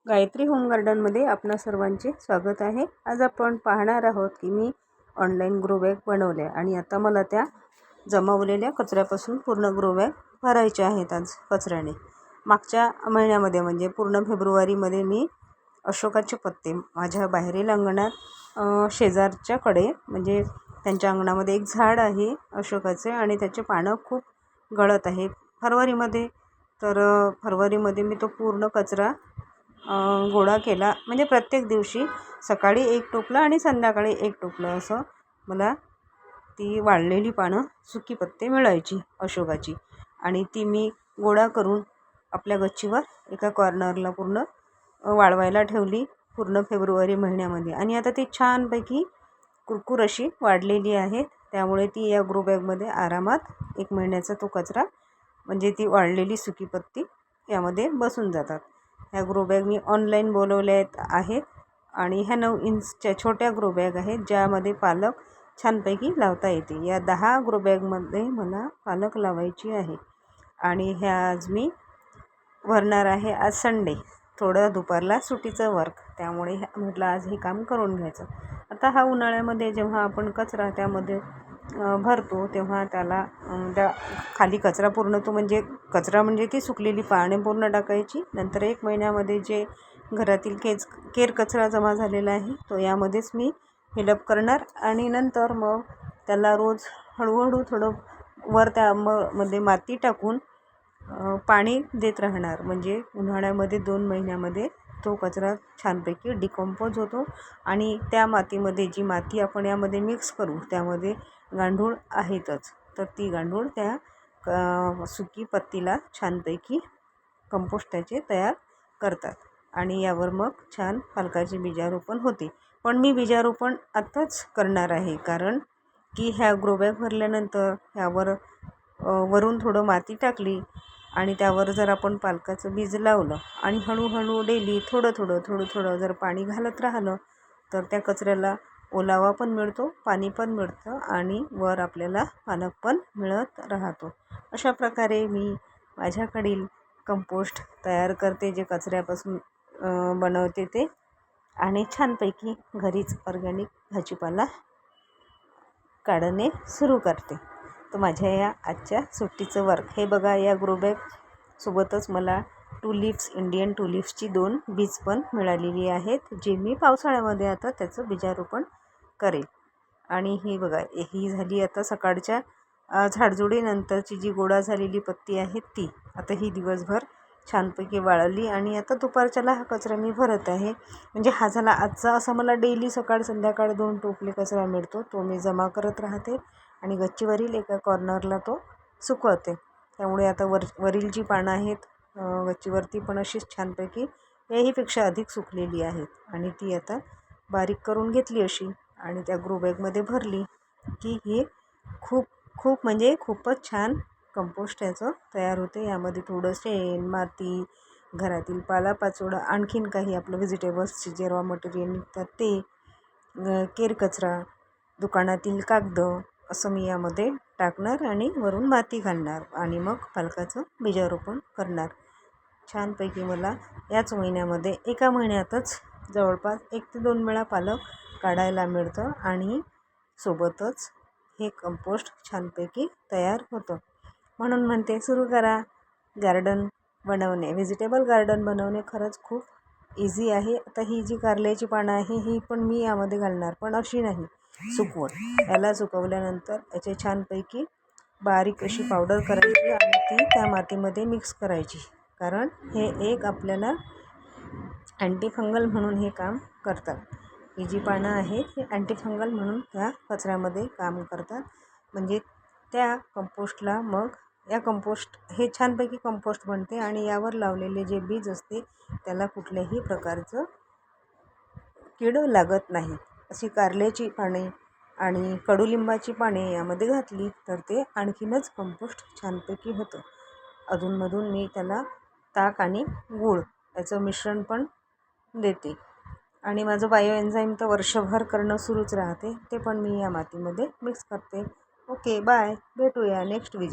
Gayatri home गार्डनमध्ये आपणा सर्वांचे स्वागत आहे। आज आपण पाहणार आहोत की मी ऑनलाईन ग्रो बॅग बनवल्या आणि आता मला त्या जमवलेल्या कचऱ्यापासून पूर्ण ग्रो बॅग भरायच्या आहेत। आज कचऱ्याने मागच्या महिन्यामध्ये म्हणजे पूर्ण फेब्रुवारीमध्ये मी अशोकाचे पत्ते माझ्या बाहेरील अंगणात शेजारच्याकडे म्हणजे त्यांच्या अंगणामध्ये एक झाड आहे अशोकाचे आणि त्याचे पानं खूप गळत आहे। फरवरीमध्ये मी तो पूर्ण कचरा गोळा केला। म्हणजे प्रत्येक दिवशी सकाळी एक टोपलं आणि संध्याकाळी एक टोपलं असं मला ती वाळलेली पानं सुकी पत्ते मिळायची अशोकाची आणि ती मी गोळा करून आपल्या गच्चीवर एका कॉर्नरला पूर्ण वाळवायला ठेवली पूर्ण फेब्रुवारी महिन्यामध्ये। आणि आता ती छानपैकी कुरकुर अशी वाढलेली आहे, त्यामुळे ती या ग्रो बॅगमध्ये आरामात एक महिन्याचा तो कचरा म्हणजे ती वाळलेली सुकी पत्ती यामध्ये बसून जातात। ह्या ग्रो बॅग मी ऑनलाईन बोलवल्या आहेत आणि ह्या 9 इंचच्या छोट्या ग्रो बॅग आहेत ज्यामध्ये पालक छानपैकी लावता येते। या 10 ग्रो बॅगमध्ये मला पालक लावायची आहे आणि ह्या आज मी भरणार आहे। आज संडे थोडं दुपारला सुटीचं वर्क, त्यामुळे म्हटलं आज हे काम करून घ्यायचं। आता हा उन्हाळ्यामध्ये जेव्हा आपण कचरा त्यामध्ये भरतो तेव्हा त्याला त्या खाली कचरा पूर्ण तो म्हणजे कचरा म्हणजे ती सुकलेली पाने पूर्ण टाकायची। नंतर 1 महिन्यामध्ये जे घरातील केर कचरा जमा झालेला आहे तो यामध्येच मी फिलअप करणार आणि नंतर मग त्याला रोज हळूहळू थोडं वर त्यामध्ये माती टाकून पाणी देत राहणार। म्हणजे उन्हाळ्यामध्ये 2 महिन्यामध्ये तो कचरा छानपैकी डिकम्पोज होतो आणि त्या मातीमध्ये जी माती आपण यामध्ये मिक्स करू त्यामध्ये गांडूळ आहेतच, तर ती गांडूळ त्या सुकी पत्तीला छानपैकी कंपोस्ट त्याचे तयार करतात आणि यावर मग छान पालकाचे बीजारोपण होते। पण मी बीजारोपण आत्ताच करणार आहे कारण की ह्या ग्रो बॅग भरल्यानंतर ह्यावर वरून थोडं माती टाकली आणि त्यावर जर आपण पालकाचं बीज लावलं आणि हळूहळू डेली थोडं थोडं जर पाणी घालत राहिलं तर त्या कचऱ्याला ओलावा पण मिळतो, पाणी पण मिळतं आणि वर आपल्याला पालक पण मिळत राहतो। अशा प्रकारे मी माझ्याकडील कंपोस्ट तयार करते जे कचऱ्यापासून बनवते ते आणि छानपैकी घरीच ऑर्गॅनिक भाजीपाला काढणे सुरू करते। तर माझ्या या आजच्या सुट्टीचं वर्क हे बघा, या ग्रो बॅग सोबतच मला इंडियन टुलिप्सची 2 बीज पण मिळालेली आहेत जे मी पावसाळ्यामध्ये आता त्याचं बीजारोपण करेल। आणि ही बघा, ही झाली आता सकाळच्या झाडझुडीनंतरची जी गोळा झालेली पत्ती आहे ती आता ही दिवसभर छानपैकी वाळली आणि आता दुपारच्याला हा कचरा मी भरत आहे। म्हणजे हा झाला आजचा। असा मला डेली सकाळ संध्याकाळ 2 टोपले कचरा मिळतो, तो मी जमा करत राहते आणि गच्चीवरील एका कॉर्नरला तो सुकवते। त्यामुळे आता वरील जी पानं आहेत गच्चीवरती पण अशीच छानपैकी याहीपेक्षा अधिक सुकलेली आहेत आणि ती आता बारीक करून घेतली अशी आणि त्या ग्रो बॅगमध्ये भरली की ही खूप म्हणजे खूपच छान कंपोस्ट याचं तयार होते। यामध्ये थोडं शेण, माती, घरातील पालापाचोळा, आणखीन काही आपलं व्हेजिटेबल्सचे जे रॉ मटेरियल निघतात ते, केर कचरा, दुकानातील कागद असं मी यामध्ये टाकणार आणि वरून माती घालणार आणि मग पालकाचं बीजारोपण करणार। छानपैकी मला याच महिन्यामध्ये एका महिन्यातच जवळपास 1 ते 2 वेळा पालक काढायला मिळतं आणि सोबतच हे कंपोस्ट छानपैकी तयार होतं। म्हणून म्हणते सुरू करा गार्डन बनवणे। व्हेजिटेबल गार्डन बनवणे खरंच खूप इझी आहे। आता ही जी कारल्याची पानं आहे ही पण मी यामध्ये घालणार, पण अशी नाही, सुकवून। याला सुकवल्यानंतर याचे छानपैकी बारीक अशी पावडर करायची आणि ती त्या मातीमध्ये मिक्स करायची, कारण हे एक आपल्याला अँटीफंगल म्हणून हे काम करतात। ही जी पानं आहेत ही अँटीफंगल म्हणून त्या कचऱ्यामध्ये काम करतात। म्हणजे त्या कंपोस्टला मग या कंपोस्ट हे छानपैकी कंपोस्ट बनते आणि यावर लावलेले जे बीज असते त्याला कुठल्याही प्रकारचं कीड लागत नाही। अशी कारल्याची पाने आणि कडुलिंबाची पाने यामध्ये घातली तर ते आणखीनच कंपोस्ट छानपैकी होतं। अधूनमधून मी त्याला ताक आणि गूळ याचं मिश्रण पण देते आणि माझं बायो एन्झाईम तर वर्षभर करणं सुरूच राहते, ते पण मी या मातीमध्ये मिक्स करते। ओके, बाय, भेटूया नेक्स्ट व्हिडिओ।